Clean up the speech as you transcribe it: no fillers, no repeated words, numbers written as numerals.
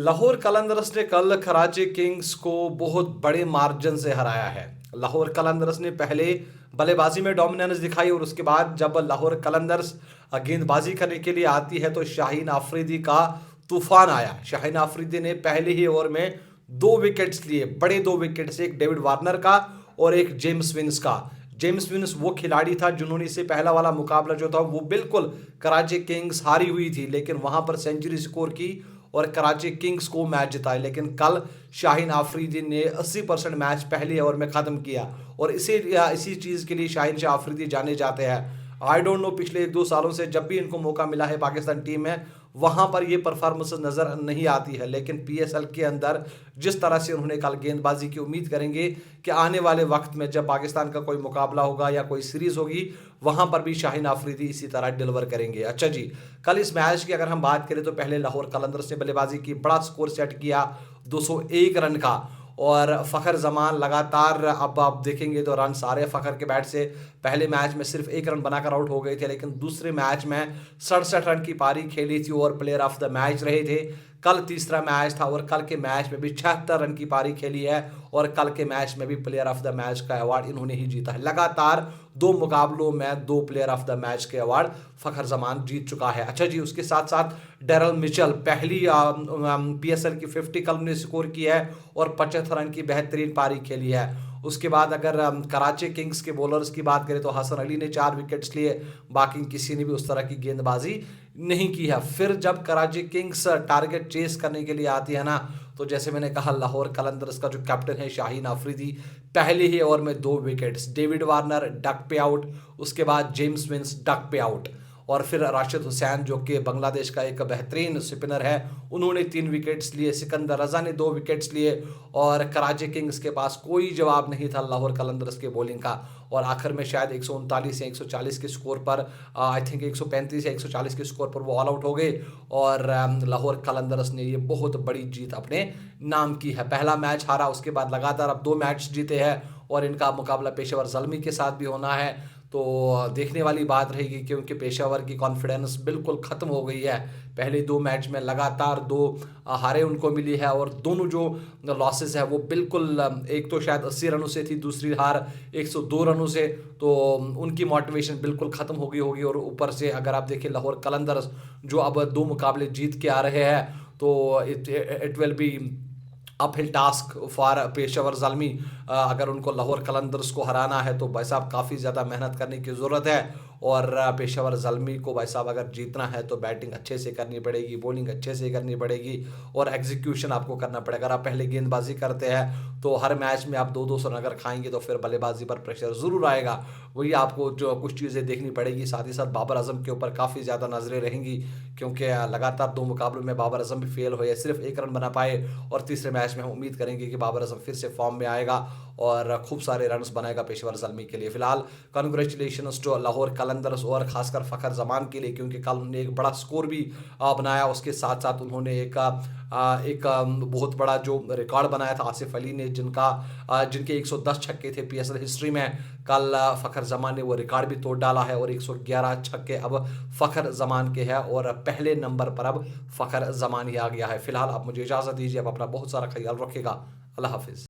लाहौर कलंदर्स ने कल कराची किंग्स को बहुत बड़े मार्जिन से हराया है। लाहौर कलंदर्स ने पहले बल्लेबाजी में डोमिनेंस दिखाई और उसके बाद जब लाहौर कलंदर्स गेंदबाजी करने के लिए आती है तो शाहीन आफरीदी का तूफान आया। शाहीन आफरीदी ने पहले ही ओवर में 2 विकेट्स लिए, बड़े 2 विकेट्स, एक डेविड वार्नर का और एक जेम्स विंस का। जेम्स विंस वो खिलाड़ी था जिन्होंने इससे पहला वाला मुकाबला जो था वो बिल्कुल कराची किंग्स हारी हुई थी, लेकिन वहां पर सेंचुरी स्कोर की और कराची किंग्स को मैच जिताया। लेकिन कल शाहीन आफरीदी ने 80% मैच पहले ओवर में खत्म किया और इसी चीज के लिए शाहीन शाह आफरीदी जाने जाते हैं। आई डोंट नो, पिछले 1-2 सालों से जब भी इनको मौका मिला है पाकिस्तान टीम में, वहां पर ये परफॉर्मेंस नजर नहीं आती है, लेकिन पीएसएल के अंदर जिस तरह से उन्होंने कल गेंदबाजी की, उम्मीद करेंगे कि आने वाले वक्त में जब पाकिस्तान का कोई मुकाबला होगा या कोई सीरीज होगी, वहां पर भी शाहीन आफरीदी इसी तरह डिलीवर करेंगे। अच्छा जी, कल इस मैच की अगर हम बात करें तो पहले लाहौर कलंदर्स ने बल्लेबाजी की, बड़ा स्कोर सेट किया 201 रन का, और फ़खर जमान लगातार, अब आप देखेंगे तो रन सारे फ़खर के बैट से पहले मैच में सिर्फ 1 रन बनाकर आउट हो गए थे, लेकिन दूसरे मैच में 67 रन की पारी खेली थी और प्लेयर ऑफ द मैच रहे थे। कल तीसरा मैच था और कल के मैच में भी 76 रन की पारी खेली है और कल के मैच में भी प्लेयर ऑफ द मैच का अवार्ड इन्होंने ही जीता है। लगातार 2 मुकाबलों में 2 प्लेयर ऑफ द मैच के अवार्ड फ़खर जमान जीत चुका है। अच्छा जी, उसके साथ साथ डेरल मिचेल, पहली पीएसएल की 50 कल ने स्कोर की है और 75 रन की बेहतरीन पारी खेली है। उसके बाद अगर कराची किंग्स के बॉलर्स की बात करें तो हसन अली ने 4 विकेट्स लिए, बाकी किसी ने भी उस तरह की गेंदबाजी नहीं की है। फिर जब कराची किंग्स टारगेट चेस करने के लिए आती है ना, तो जैसे मैंने कहा, लाहौर कलंदर्स का जो कैप्टन है शाहीन आफरीदी, पहले ही ओवर में 2 विकेट्स, डेविड वार्नर डक पे आउट, उसके बाद जेम्स विंस डक पे आउट, और फिर राशिद हुसैन जो कि बांग्लादेश का एक बेहतरीन स्पिनर है, उन्होंने 3 विकेट्स लिए, सिकंदर रजा ने 2 विकेट्स लिए और कराची किंग्स के पास कोई जवाब नहीं था लाहौर कलंदर्स के बॉलिंग का। और आखिर में शायद 139 या 140 के स्कोर पर, आई थिंक 135 या 140 के स्कोर पर वो ऑल आउट हो गए और लाहौर कलंदर्स ने ये बहुत बड़ी जीत अपने नाम की है। पहला मैच हारा, उसके बाद लगातार अब 2 मैच जीते हैं और इनका मुकाबला पेशेवर ज़ल्मी के साथ भी होना है। तो देखने वाली बात रहेगी, क्योंकि पेशावर की कॉन्फिडेंस बिल्कुल ख़त्म हो गई है। पहले 2 मैच में लगातार 2 हारें उनको मिली है और दोनों जो लॉसेस है वो बिल्कुल, एक तो शायद 80 रनों से थी, दूसरी हार 102 रनों से, तो उनकी मोटिवेशन बिल्कुल ख़त्म हो गई होगी। और ऊपर से अगर आप देखें लाहौर कलंदर्स जो अब 2 मुकाबले जीत के आ रहे हैं, तो it will be uphill task for Peshawar Zalmi. अगर उनको लाहौर कलंदर्स को हराना है तो भाई साहब काफ़ी ज़्यादा मेहनत करने की ज़रूरत है। और पेशावर ज़ल्मी को भाई साहब अगर जीतना है तो बैटिंग अच्छे से करनी पड़ेगी, बॉलिंग अच्छे से करनी पड़ेगी और एग्जीक्यूशन आपको करना पड़ेगा। अगर आप पहले गेंदबाजी करते हैं तो हर मैच में आप 2-2 रन अगर खाएंगे तो फिर बल्लेबाजी पर प्रेशर ज़रूर आएगा। वही आपको जो कुछ चीज़ें देखनी पड़ेगी। साथ ही साथ बाबर आजम के ऊपर काफ़ी ज़्यादा नज़रें रहेंगी, क्योंकि लगातार 2 मुकाबलों में बाबर आजम भी फेल हुए, सिर्फ 1 रन बना पाए। और तीसरे मैच में हम उम्मीद करेंगे कि बाबर आजम फिर से फॉर्म में आएगा और खूब सारे रन्स बनाएगा पेशेवर ज़ल्मी के लिए। फिलहाल कंग्रेचुलेशंस टू लाहौर कलंदर्स और खासकर फ़खर जमान के लिए, क्योंकि कल उन्होंने एक बड़ा स्कोर भी बनाया। उसके साथ साथ उन्होंने एक बहुत बड़ा जो रिकॉर्ड बनाया था आसिफ अली ने, जिनके 110 छक्के थे पीएसएल हिस्ट्री में। कल फ़खर जमान ने वो रिकॉर्ड भी तोड़ डाला है और 111 छक्के अब फ़खर जमान के हैं और पहले नंबर पर अब फ़खर जमान ही आ गया है। फिलहाल आप मुझे इजाज़त दीजिए, आप अपना बहुत सारा ख्याल रखिएगा। अल्लाह हाफिज़।